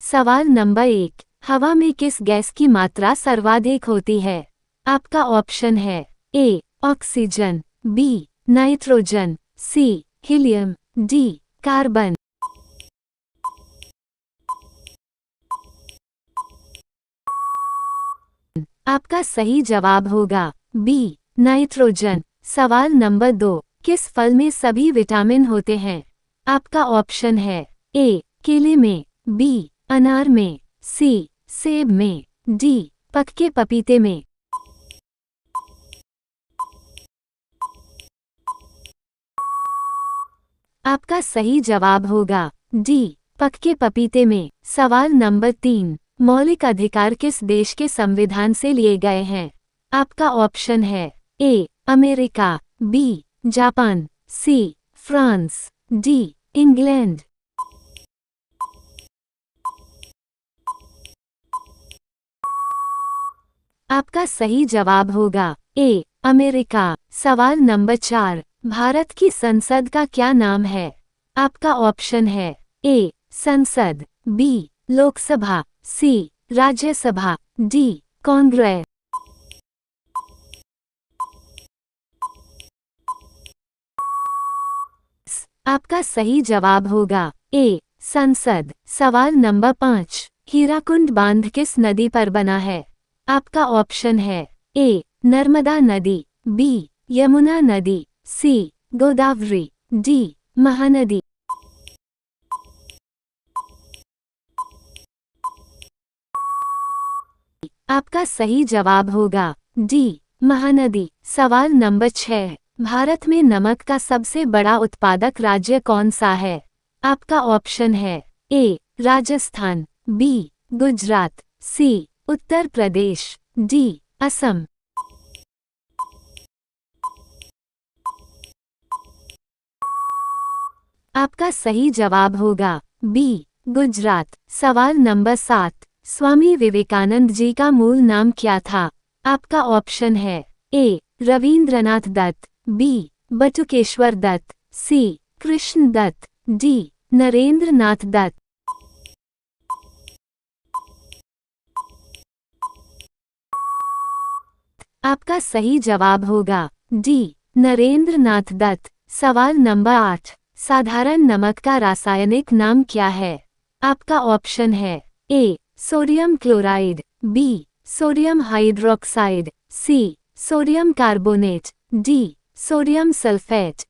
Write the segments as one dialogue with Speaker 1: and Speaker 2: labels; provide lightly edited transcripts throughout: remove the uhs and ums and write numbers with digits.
Speaker 1: सवाल नंबर 1, हवा में किस गैस की मात्रा सर्वाधिक होती है? आपका ऑप्शन है A oxygen, B nitrogen, C helium, D carbon. आपका सही जवाब होगा बी नाइट्रोजन। सवाल नंबर 2, किस फल में सभी विटामिन होते हैं? आपका ऑप्शन है ए केले में, बी अनार में, सी सेब में, डी पक्के पपीते में। आपका सही जवाब होगा डी पक्के पपीते में। सवाल नंबर 3, मौलिक अधिकार किस देश के संविधान से लिए गए हैं? आपका ऑप्शन है A America, B Japan, C France, D England. आपका सही जवाब होगा ए अमेरिका। सवाल नंबर 4, भारत की संसद का क्या नाम है? आपका ऑप्शन है ए संसद, बी लोकसभा, सी राज्यसभा, डी कांग्रेस। आपका सही जवाब होगा ए संसद। सवाल नंबर 5, हीराकुंड बांध किस नदी पर बना है? आपका ऑप्शन है ए नर्मदा नदी, बी यमुना नदी, सी गोदावरी, डी महानदी। आपका सही जवाब होगा डी महानदी। सवाल नंबर 6, भारत में नमक का सबसे बड़ा उत्पादक राज्य कौन सा है? आपका ऑप्शन है ए राजस्थान, बी गुजरात, सी उत्तर प्रदेश, डी असम। आपका सही जवाब होगा बी गुजरात। सवाल नंबर 7, स्वामी विवेकानंद जी का मूल नाम क्या था? आपका ऑप्शन है ए रविंद्रनाथ दत्त, बी बटुकेश्वर दत्त, सी कृष्ण दत्त, डी नरेंद्र नाथ दत्त। आपका सही जवाब होगा डी नरेंद्र नाथ दत्त। सवाल नंबर 8, साधारण नमक का रासायनिक नाम क्या है? आपका ऑप्शन है A sodium chloride, B sodium hydroxide, C sodium carbonate, D sodium sulphate.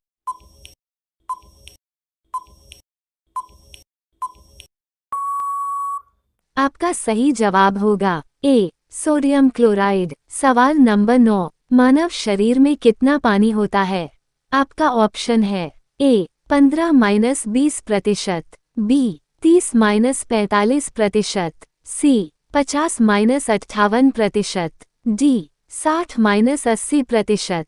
Speaker 1: आपका सही जवाब होगा ए सोडियम क्लोराइड। सवाल नंबर 9, मानव शरीर में कितना पानी होता है? आपका ऑप्शन है ए 15-20%, बी 30-45%, सी 50-58%, डी 60-80%।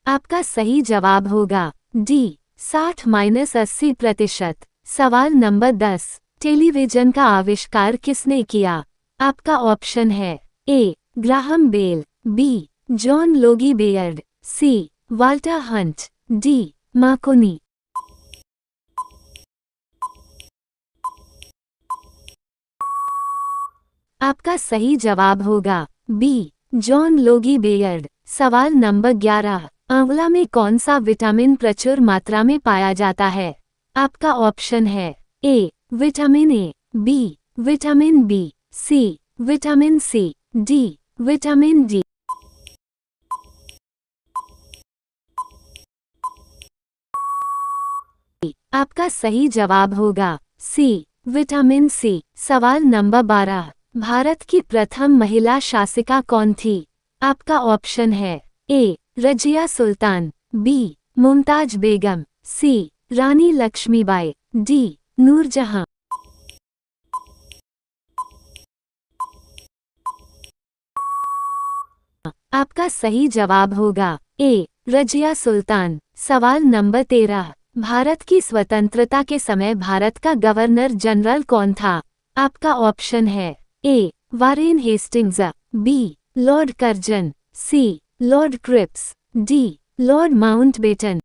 Speaker 1: आपका सही जवाब होगा डी 60-80%। सवाल नंबर 10, टेलीविजन का आविष्कार किसने किया? आपका ऑप्शन है A Graham Bell, B John Logie Baird, C Walter Hunt, D Marconi. आपका सही जवाब होगा बी जॉन लोगी बेयर्ड। सवाल नंबर 11, आंवला में कौन सा विटामिन प्रचुर मात्रा में पाया जाता है? आपका ऑप्शन है A vitamin A, B vitamin B, C vitamin C, D vitamin D. आपका सही जवाब होगा सी विटामिन सी। सवाल नंबर 12, भारत की प्रथम महिला शासिका कौन थी? आपका ऑप्शन है ए रजिया सुल्तान, बी मुमताज बेगम, सी रानी लक्ष्मीबाई, डी नूरजहां। आपका सही जवाब होगा ए रजिया सुल्तान। सवाल नंबर 13, भारत की स्वतंत्रता के समय भारत का गवर्नर जनरल कौन था? आपका ऑप्शन है A Warren Hastings, B Lord Curzon, C Lord Cripps, D Lord Mountbatten.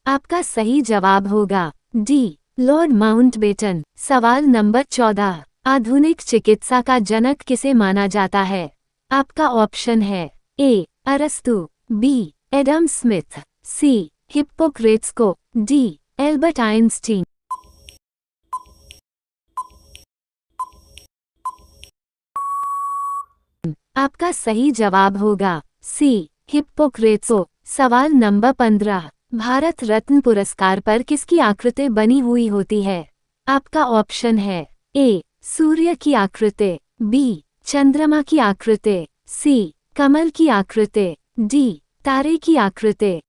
Speaker 1: आपका सही जवाब होगा डी, लॉर्ड माउंटबेटन। सवाल नंबर 14, आधुनिक चिकित्सा का जनक किसे माना जाता है? आपका ऑप्शन है ए, अरस्तु, बी, एडम स्मिथ, सी, हिप्पोक्रेट्स को, डी, एल्बर्ट आइंस्टीन। आपका सही जवाब होगा सी, हिप्पोक्रेट्स को। सवाल नंबर 15, भारत रत्न पुरस्कार पर किसकी आकृति बनी हुई होती है? आपका ऑप्शन है ए, सूर्य की आकृति, बी, चंद्रमा की आकृति, सी, कमल की आकृति, डी, तारे की आकृति।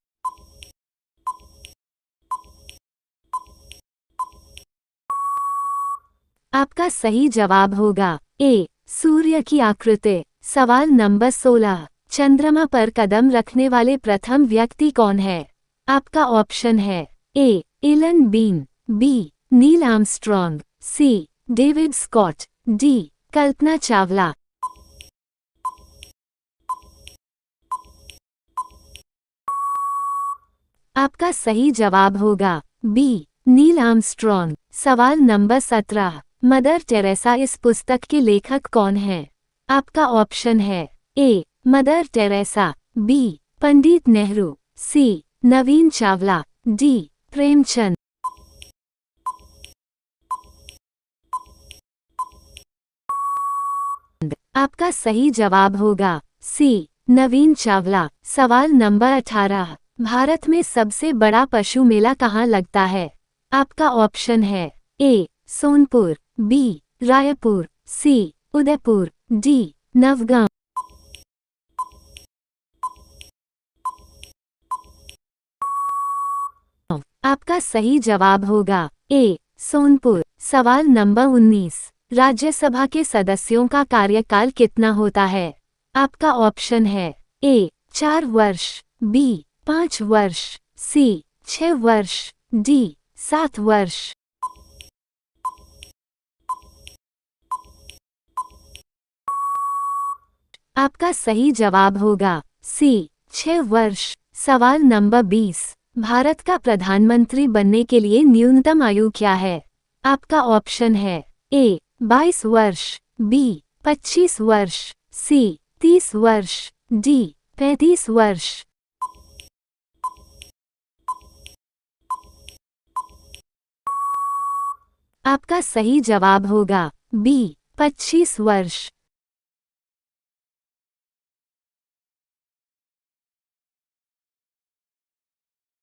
Speaker 1: आपका सही जवाब होगा ए, सूर्य की आकृति। सवाल नंबर 16, चंद्रमा पर कदम रखने वाले प्रथम व्यक्ति कौन है? आपका ऑप्शन है A, Alan Bean, B, Neil Armstrong, C, David Scott, D, Kalpana Chawla. आपका सही जवाब होगा बी, नील आर्मस्ट्रॉन्ग। सवाल नंबर 17, मदर टेरेसा इस पुस्तक के लेखक कौन हैं? आपका ऑप्शन है A, Mother Teresa, B, Pandit Nehru, C, Naveen Chawla, D, Premchand. आपका सही जवाब होगा सी, नवीन चावला। सवाल नंबर 18, भारत में सबसे बड़ा पशु मेला कहाँ लगता है? आपका ऑप्शन है ए, सोनपुर, बी, रायपुर, सी, उदयपुर, डी, नवगांव। आपका सही जवाब होगा ए, सोनपुर। सवाल नंबर 19, राज्यसभा के सदस्यों का कार्यकाल कितना होता है? आपका ऑप्शन है ए, 4 वर्ष, बी, 5 वर्ष, सी, 6 वर्ष, डी, 7 वर्ष। आपका सही जवाब होगा सी, 6 वर्ष। सवाल नंबर 20, भारत का प्रधानमंत्री बनने के लिए न्यूनतम आयु क्या है? आपका ऑप्शन है ए, 22 वर्ष, बी, 25 वर्ष, सी, 30 वर्ष, डी, 35 वर्ष। आपका सही जवाब होगा बी, 25 वर्ष।